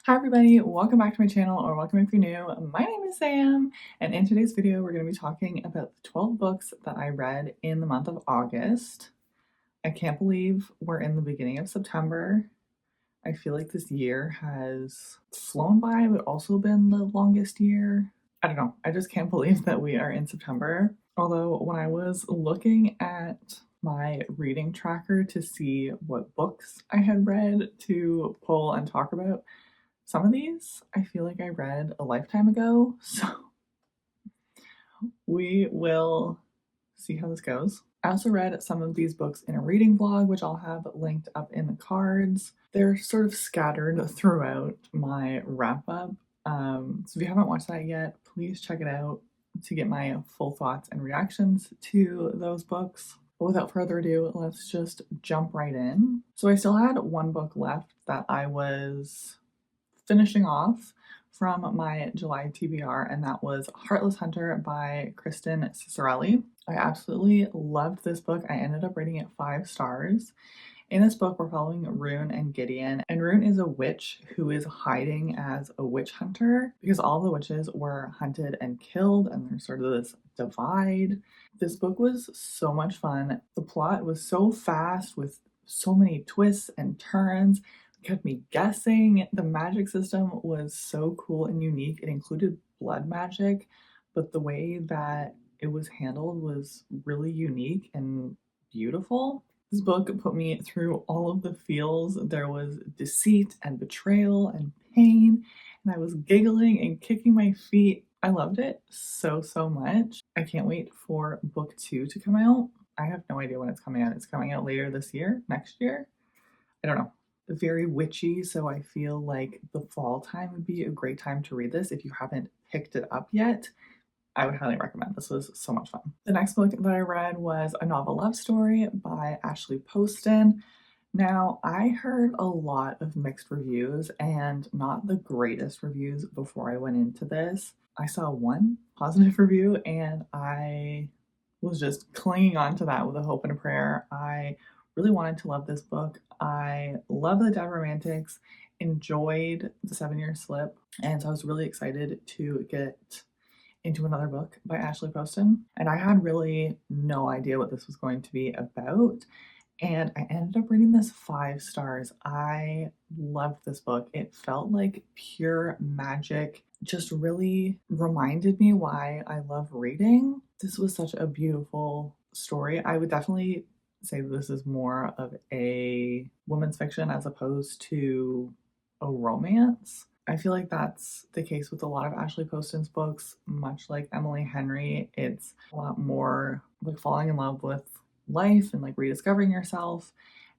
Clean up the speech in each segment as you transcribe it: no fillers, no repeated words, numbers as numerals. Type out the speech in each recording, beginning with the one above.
Hi everybody, welcome back to my channel, or welcome if you're new. My name is Sam, and in today's video we're going to be talking about the 12 books that I read in the month of August. I can't believe we're in the beginning of September. I feel like this year has flown by, but also been the longest year. I don't know, I just can't believe that we are in September. Although when I was looking at my reading tracker to see what books I had read to pull and talk about, some of these I feel like I read a lifetime ago, so we will see how this goes. I also read some of these books in a reading vlog, which I'll have linked up in the cards. They're sort of scattered throughout my wrap up. So if you haven't watched that yet, please check it out to get my full thoughts and reactions to those books. But without further ado, let's just jump right in. So I still had one book left that I was finishing off from my July TBR, and that was Heartless Hunter by Kristen Cicerelli. I absolutely loved this book. I ended up rating it 5 stars. In this book, we're following Rune and Gideon, and Rune is a witch who is hiding as a witch hunter because all the witches were hunted and killed, and there's sort of this divide. This book was so much fun. The plot was so fast with so many twists and turns, kept me guessing. The magic system was so cool and unique. It included blood magic, but the way that it was handled was really unique and beautiful. This book put me through all of the feels. There was deceit and betrayal and pain, and I was giggling and kicking my feet. I loved it so, so much. I can't wait for book 2 to come out. I have no idea when it's coming out. It's coming out later this year, next year. I don't know. Very witchy, so I feel like the fall time would be a great time to read this if you haven't picked it up yet. I would highly recommend. This was so much fun. The next book that I read was A Novel Love Story by Ashley Poston. Now, I heard a lot of mixed reviews and not the greatest reviews before I went into this. I saw one positive review and I was just clinging on to that with a hope and a prayer. I really wanted to love this book. I love the Dead Romantics, enjoyed the 7-Year Slip, and so I was really excited to get into another book by Ashley Poston. And I had really no idea what this was going to be about. And I ended up reading this 5 stars. I loved this book. It felt like pure magic, just really reminded me why I love reading. This was such a beautiful story. I would definitely say this is more of a women's fiction as opposed to a romance. I feel like that's the case with a lot of Ashley Poston's books, much like Emily Henry. It's a lot more like falling in love with life and like rediscovering yourself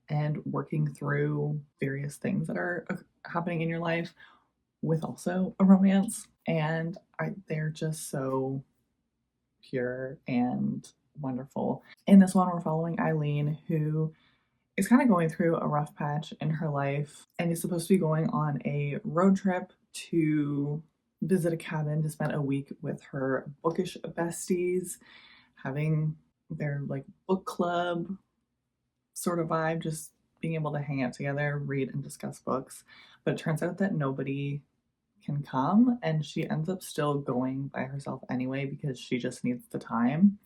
and working through various things that are happening in your life with also a romance. And they're just so pure and wonderful. In this one, we're following Eileen, who is kind of going through a rough patch in her life and is supposed to be going on a road trip to visit a cabin to spend a week with her bookish besties, having their like book club sort of vibe, just being able to hang out together, read and discuss books. But it turns out that nobody can come, and she ends up still going by herself anyway because she just needs the time.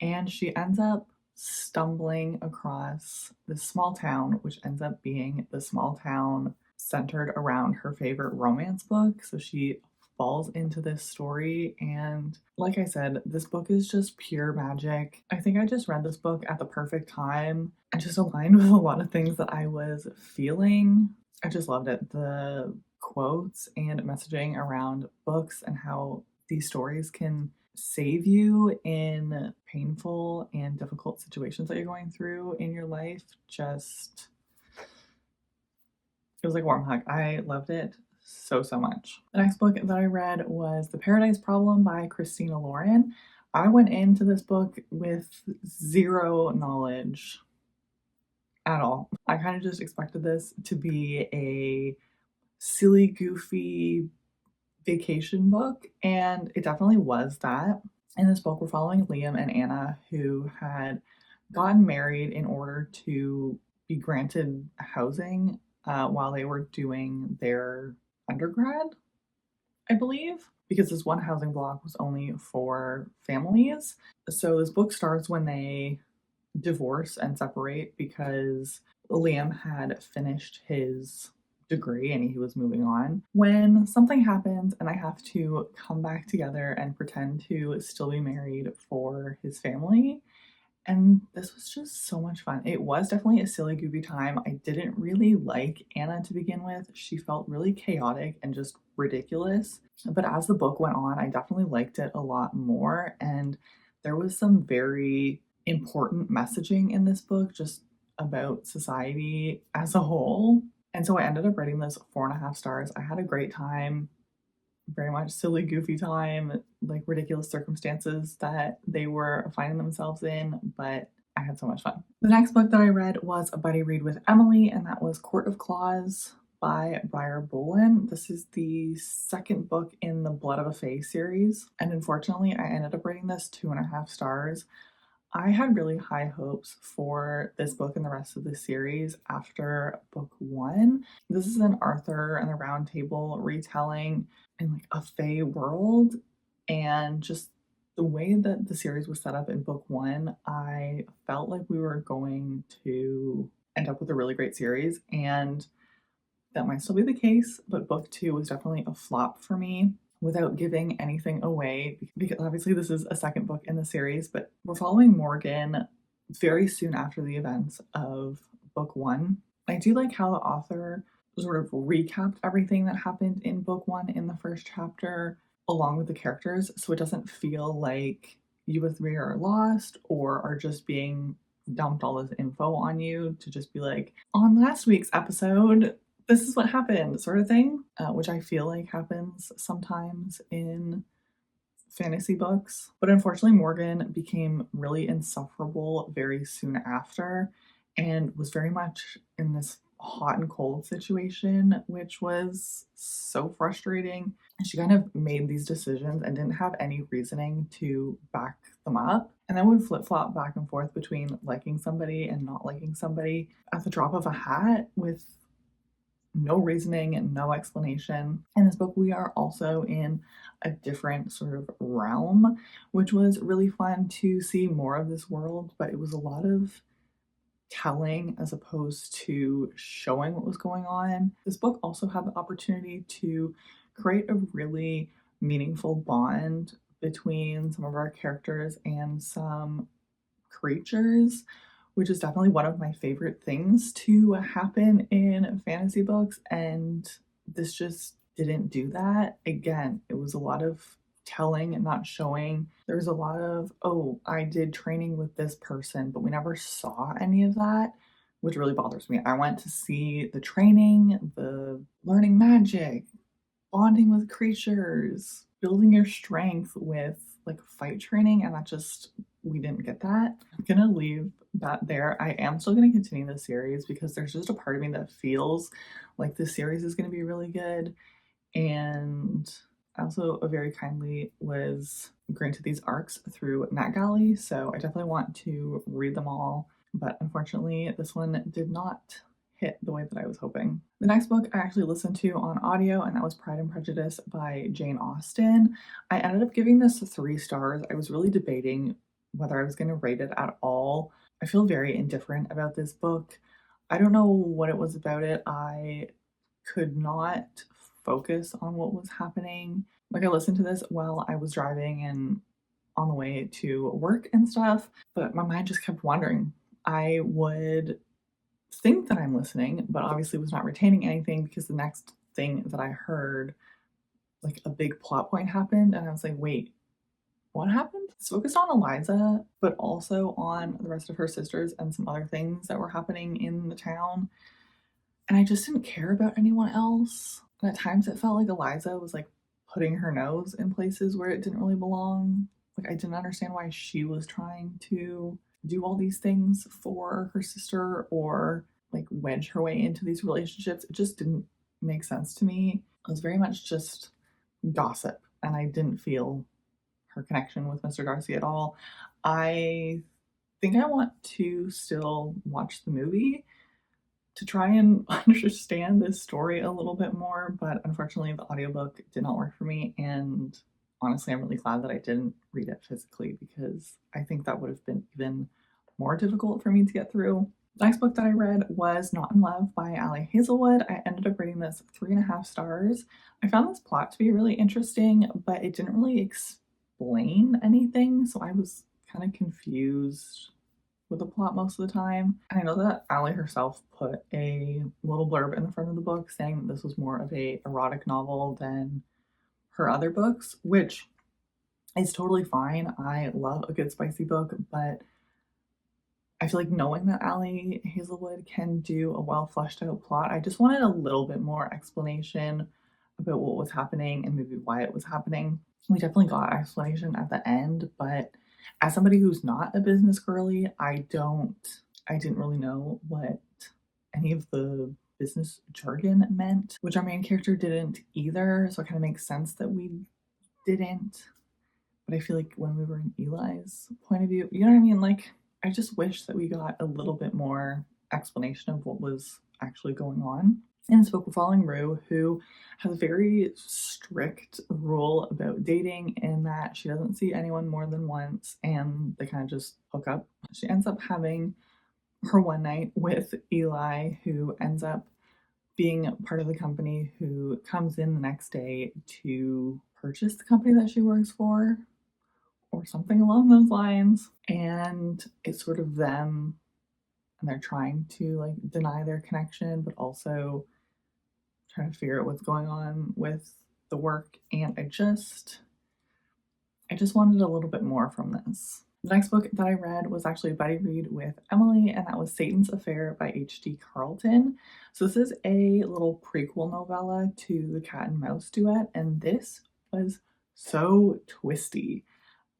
And she ends up stumbling across this small town, which ends up being the small town centered around her favorite romance book. So she falls into this story, and like I said, this book is just pure magic. I think I just read this book at the perfect time and just aligned with a lot of things that I was feeling. I just loved it. The quotes and messaging around books and how these stories can save you in painful and difficult situations that you're going through in your life. Just, it was like a warm hug. I loved it so, so much. The next book that I read was The Paradise Problem by Christina Lauren. I went into this book with zero knowledge at all. I kind of just expected this to be a silly, goofy vacation book, and it definitely was that. In this book, we're following Liam and Anna, who had gotten married in order to be granted housing while they were doing their undergrad, I believe, because this one housing block was only for families. So this book starts when they divorce and separate because Liam had finished his degree and he was moving on. When something happens and I have to come back together and pretend to still be married for his family. And this was just so much fun. It was definitely a silly, goofy time. I didn't really like Anna to begin with. She felt really chaotic and just ridiculous. But as the book went on, I definitely liked it a lot more. And there was some very important messaging in this book just about society as a whole. And so I ended up rating this 4.5 stars. I had a great time, very much silly, goofy time, like ridiculous circumstances that they were finding themselves in, but I had so much fun. The next book that I read was a buddy read with Emily, and that was Court of Claws by Briar Bolin. This is the second book in the Blood of a Fae series, and unfortunately, I ended up rating this 2.5 stars. I had really high hopes for this book and the rest of the series after book one. This is an Arthur and the Round Table retelling in like a Fae world, and just the way that the series was set up in book one, I felt like we were going to end up with a really great series, and that might still be the case, but book two was definitely a flop for me. Without giving anything away, because obviously this is a second book in the series, but we're following Morgan very soon after the events of book one. I do like how the author sort of recapped everything that happened in book one in the first chapter, along with the characters, so it doesn't feel like you with three are lost or are just being dumped all this info on you to just be like, on last week's episode, this is what happened, sort of thing, which I feel like happens sometimes in fantasy books. But unfortunately, Morgan became really insufferable very soon after and was very much in this hot and cold situation, which was so frustrating. And she kind of made these decisions and didn't have any reasoning to back them up. And then would flip flop back and forth between liking somebody and not liking somebody at the drop of a hat with no reasoning and no explanation. In this book, we are also in a different sort of realm, which was really fun to see more of this world, but it was a lot of telling as opposed to showing what was going on. This book also had the opportunity to create a really meaningful bond between some of our characters and some creatures, which is definitely one of my favorite things to happen in fantasy books. And this just didn't do that. Again, it was a lot of telling and not showing. There was a lot of, oh, I did training with this person, but we never saw any of that, which really bothers me. I went to see the training, the learning magic, bonding with creatures, building your strength with like fight training, and that just, we didn't get that. I'm gonna leave that there. I am still gonna continue the series because there's just a part of me that feels like this series is gonna be really good. And I also very kindly was granted these arcs through NetGalley, so I definitely want to read them all. But unfortunately, this one did not hit the way that I was hoping. The next book I actually listened to on audio, and that was Pride and Prejudice by Jane Austen. I ended up giving this 3 stars. I was really debating whether I was going to rate it at all. I feel very indifferent about this book. I don't know what it was about it. I could not focus on what was happening. Like, I listened to this while I was driving and on the way to work and stuff, but my mind just kept wandering. I would think that I'm listening, but obviously was not retaining anything because the next thing that I heard, like a big plot point happened, and I was like, wait, what happened? It's focused on Eliza, but also on the rest of her sisters and some other things that were happening in the town. And I just didn't care about anyone else. And at times it felt like Eliza was like putting her nose in places where it didn't really belong. Like, I didn't understand why she was trying to do all these things for her sister or like wedge her way into these relationships. It just didn't make sense to me. It was very much just gossip, and I didn't feel her connection with Mr. Darcy at all. I think I want to still watch the movie, to try and understand this story a little bit more, but unfortunately the audiobook did not work for me, and honestly I'm really glad that I didn't read it physically because I think that would have been even more difficult for me to get through. The next book that I read was Not in Love by Ali Hazelwood. I ended up rating this 3.5 stars. I found this plot to be really interesting, but it didn't really explain anything, so I was kind of confused with the plot most of the time. And I know that Ali herself put a little blurb in the front of the book saying that this was more of a erotic novel than her other books, which is totally fine. I love a good spicy book, but I feel like knowing that Ali Hazelwood can do a well fleshed out plot, I just wanted a little bit more explanation about what was happening and maybe why it was happening. We definitely got explanation at the end, but as somebody who's not a business girly, I didn't really know what any of the business jargon meant, which our main character didn't either. So it kind of makes sense that we didn't. But I feel like when we were in Eli's point of view, you know what I mean? Like, I just wish that we got a little bit more explanation of what was actually going on. In this book, we're following Rue, who has a very strict rule about dating in that she doesn't see anyone more than once and they kind of just hook up. She ends up having her one night with Eli, who ends up being part of the company, who comes in the next day to purchase the company that she works for or something along those lines. And it's sort of them and they're trying to like deny their connection, but also trying to figure out what's going on with the work. And I just wanted a little bit more from this. The next book that I read was actually a buddy read with Emily, and that was Satan's Affair by H.D. Carlton. So this is a little prequel novella to the Cat and Mouse duet, and this was so twisty.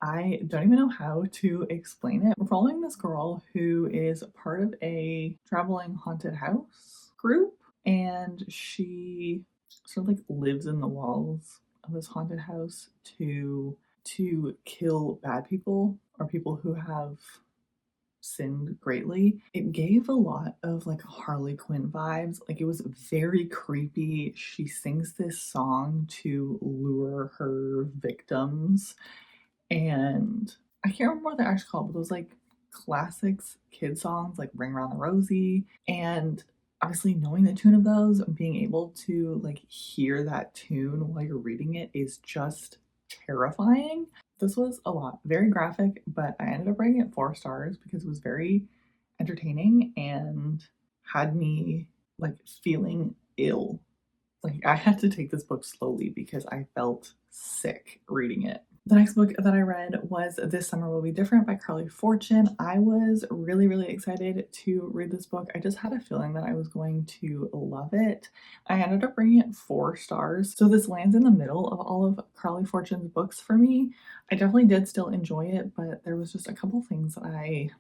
I don't even know how to explain it. We're following this girl who is part of a traveling haunted house group, and she sort of like lives in the walls of this haunted house to kill bad people or people who have sinned greatly. It gave a lot of like Harley Quinn vibes. Like it was very creepy. She sings this song to lure her victims, and I can't remember what they're actually called, but those like classics kid songs like Ring Around the Rosie. And obviously knowing the tune of those and being able to like hear that tune while you're reading it is just terrifying. This was a lot, very graphic, but I ended up rating it 4 stars because it was very entertaining and had me like feeling ill. Like I had to take this book slowly because I felt sick reading it. The next book that I read was This Summer Will Be Different by Carly Fortune. I was really, really excited to read this book. I just had a feeling that I was going to love it. I ended up bringing it 4 stars. So this lands in the middle of all of Carly Fortune's books for me. I definitely did still enjoy it, but there was just a couple things that I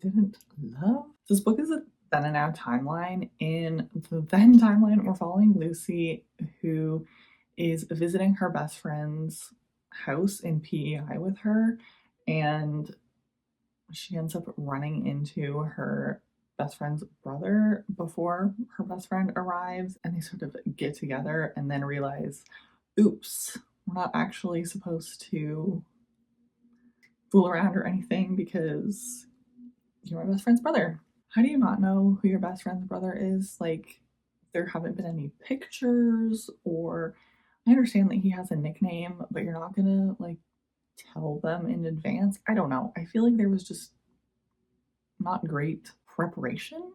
didn't love. This book is a then and now timeline. In the then timeline, we're following Lucy, who is visiting her best friend's house in PEI with her, and she ends up running into her best friend's brother before her best friend arrives, and they sort of get together and then realize, oops, we're not actually supposed to fool around or anything because you're my best friend's brother. How do you not know who your best friend's brother is? Like, there haven't been any pictures, or I understand that he has a nickname, but you're not gonna like tell them in advance. I don't know. I feel like there was just not great preparation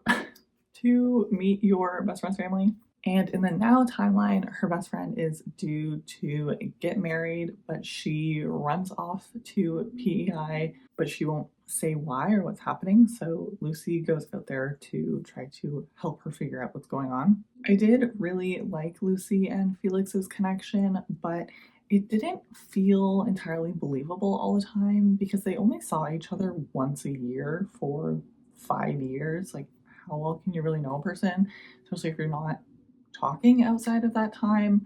to meet your best friend's family. And in the now timeline, her best friend is due to get married, but she runs off to PEI, but she won't say why or what's happening. So Lucy goes out there to try to help her figure out what's going on. I did really like Lucy and Felix's connection, but it didn't feel entirely believable all the time because they only saw each other once a year for 5 years. Like, how well can you really know a person, especially if you're not talking outside of that time?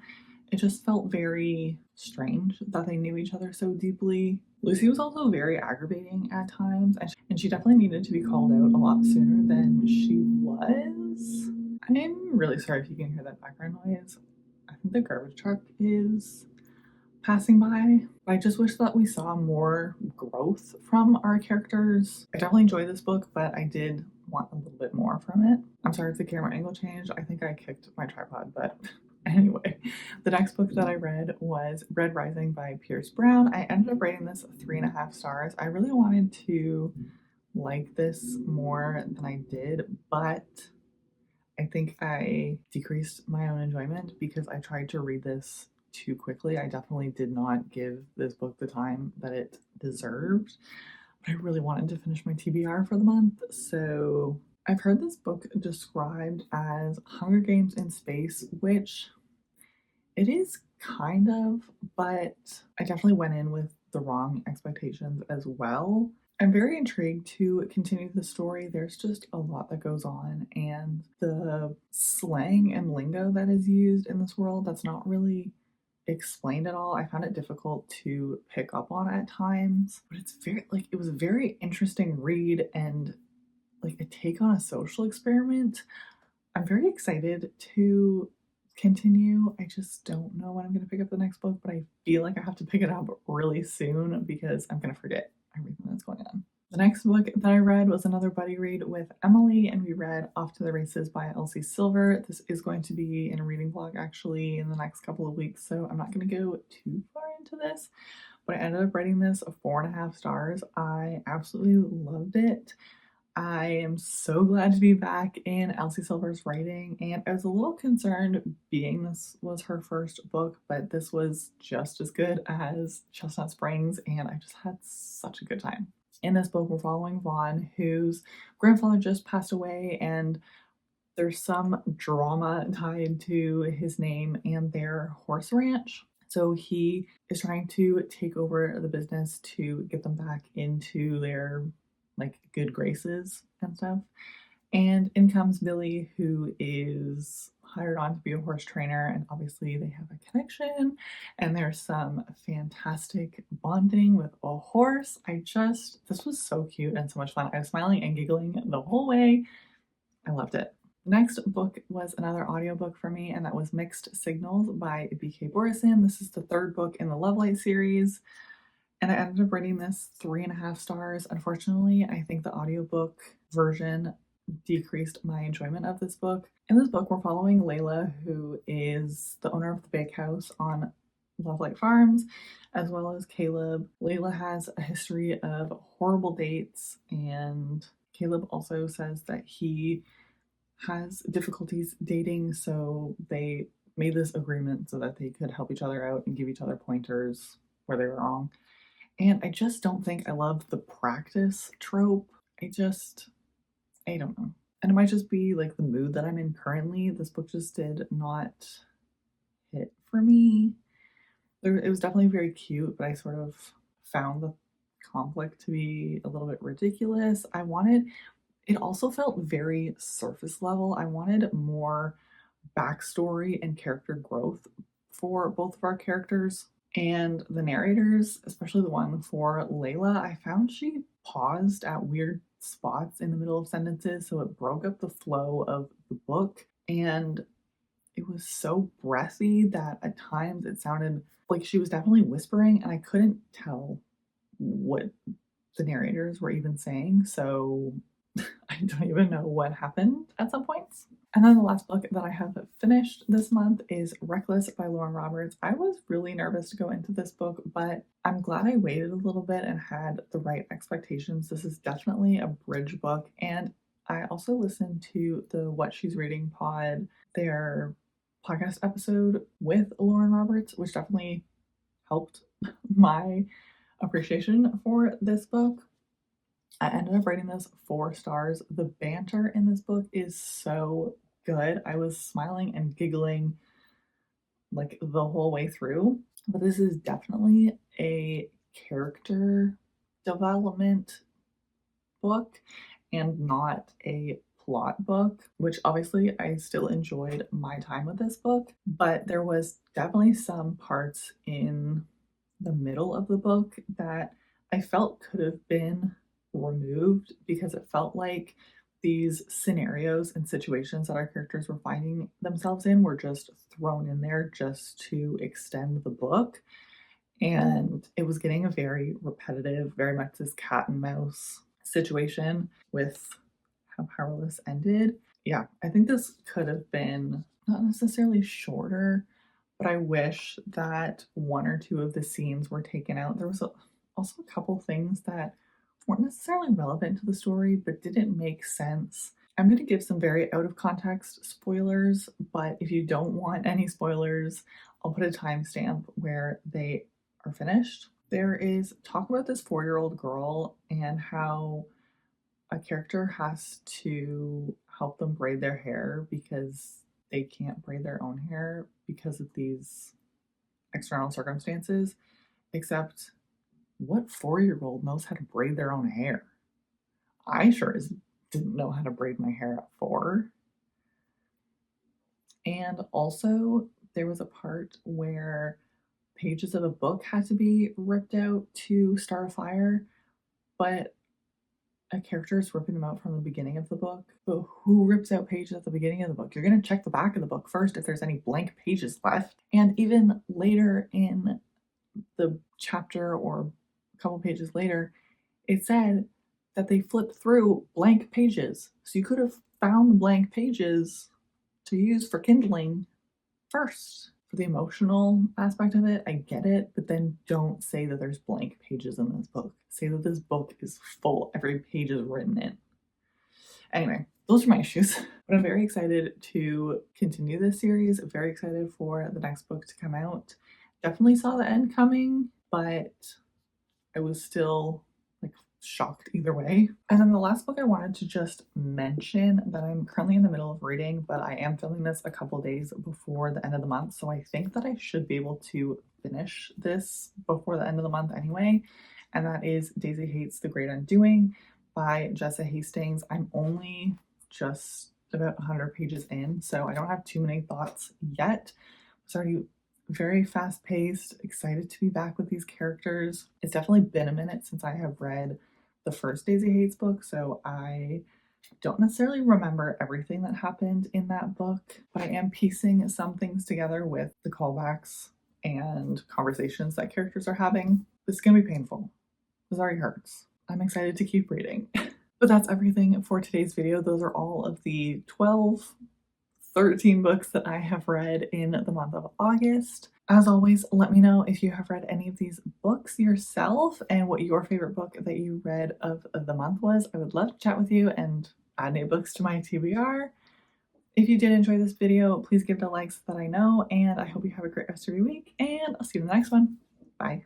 It just felt very strange that they knew each other so deeply. Lucy was also very aggravating at times, and she definitely needed to be called out a lot sooner than she was. is. I'm really sorry if you can hear that background noise. I think the garbage truck is passing by. I just wish that we saw more growth from our characters. I definitely enjoyed this book, but I did want a little bit more from it. I'm sorry if the camera angle changed. I think I kicked my tripod, but anyway, the next book that I read was Red Rising by Pierce Brown. I ended up rating this 3.5 stars. I really wanted to like this more than I did, but I think I decreased my own enjoyment because I tried to read this too quickly. I definitely did not give this book the time that it deserved, but I really wanted to finish my TBR for the month. So I've heard this book described as Hunger Games in space, which it is kind of, but I definitely went in with the wrong expectations as well. I'm very intrigued to continue the story. There's just a lot that goes on, and the slang and lingo that is used in this world that's not really explained at all. I found it difficult to pick up on at times, but it's very like it was a very interesting read and like a take on a social experiment. I'm very excited to continue. I just don't know when I'm going to pick up the next book, but I feel like I have to pick it up really soon because I'm going to forget everything that's going on. The next book that I read was another buddy read with Emily, and we read Off to the Races by Elsie Silver. This is going to be in a reading vlog actually in the next couple of weeks, so I'm not going to go too far into this, but I ended up rating this 4.5 stars. I absolutely loved it. I am so glad to be back in Elsie Silver's writing, and I was a little concerned being this was her first book, but this was just as good as Chestnut Springs, and I just had such a good time. In this book, we're following Vaughn, whose grandfather just passed away, and there's some drama tied to his name and their horse ranch. So he is trying to take over the business to get them back into their like good graces and stuff. And in comes Billy, who is hired on to be a horse trainer, and obviously they have a connection, and there's some fantastic bonding with a horse. This was so cute and so much fun. I was smiling and giggling the whole way. I loved it. The next book was another audiobook for me, and that was Mixed Signals by B.K. Borison. This is the third book in the Lovelight series, and I ended up rating this 3.5 stars. Unfortunately, I think the audiobook version decreased my enjoyment of this book. In this book, we're following Layla, who is the owner of the bakehouse on Lovelight Farms, as well as Caleb. Layla has a history of horrible dates, and Caleb also says that he has difficulties dating, so they made this agreement so that they could help each other out and give each other pointers where they were wrong. And I just don't think I love the practice trope. I don't know. And it might just be like the mood that I'm in currently. This book just did not hit for me. It was definitely very cute, but I sort of found the conflict to be a little bit ridiculous. It also felt very surface level. I wanted more backstory and character growth for both of our characters. And the narrators, especially the one for Layla, I found she paused at weird spots in the middle of sentences, so it broke up the flow of the book. And it was so breathy that at times it sounded like she was definitely whispering, and I couldn't tell what the narrators were even saying. So I don't even know what happened at some points. And then the last book that I have finished this month is Reckless by Lauren Roberts. I was really nervous to go into this book, but I'm glad I waited a little bit and had the right expectations. This is definitely a bridge book. And I also listened to the What She's Reading pod, their podcast episode with Lauren Roberts, which definitely helped my appreciation for this book. I ended up rating this 4 stars. The banter in this book is so good. I was smiling and giggling like the whole way through. But this is definitely a character development book and not a plot book, which obviously I still enjoyed my time with this book, but there was definitely some parts in the middle of the book that I felt could have been removed because it felt like these scenarios and situations that our characters were finding themselves in were just thrown in there just to extend the book. And it was getting a very repetitive, very much this cat and mouse situation with how Powerless ended. Yeah, I think this could have been not necessarily shorter, but I wish that one or two of the scenes were taken out. There was also a couple things that weren't necessarily relevant to the story, but didn't make sense. I'm going to give some very out of context spoilers, but if you don't want any spoilers, I'll put a timestamp where they are finished. There is talk about this 4-year-old girl and how a character has to help them braid their hair because they can't braid their own hair because of these external circumstances. Except, what 4-year-old knows how to braid their own hair? I sure as didn't know how to braid my hair at 4. And also, there was a part where pages of a book had to be ripped out to start a fire, but a character is ripping them out from the beginning of the book. But who rips out pages at the beginning of the book? You're going to check the back of the book first if there's any blank pages left. And even later in the chapter or a couple pages later, it said that they flipped through blank pages. So you could have found blank pages to use for kindling first. For the emotional aspect of it, I get it, but then don't say that there's blank pages in this book. Say that this book is full, every page is written in. Anyway, those are my issues. But I'm very excited to continue this series. I'm very excited for the next book to come out. Definitely saw the end coming, but I was still like shocked either way. And then the last book I wanted to just mention that I'm currently in the middle of reading, but I am filming this a couple days before the end of the month, so I think that I should be able to finish this before the end of the month anyway, and that is Daisy Hates the Great Undoing by Jessa Hastings. I'm only just about 100 pages in, so I don't have too many thoughts yet. It's already very fast paced, excited to be back with these characters. It's definitely been a minute since I have read the first Daisy Hates book, so I don't necessarily remember everything that happened in that book, but I am piecing some things together with the callbacks and conversations that characters are having. This is gonna be painful. This already hurts. I'm excited to keep reading. But that's everything for today's video. Those are all of the 13 books that I have read in the month of August. As always, let me know if you have read any of these books yourself and what your favorite book that you read of the month was. I would love to chat with you and add new books to my TBR. If you did enjoy this video, please give it a like so that I know, and I hope you have a great rest of your week, and I'll see you in the next one. Bye.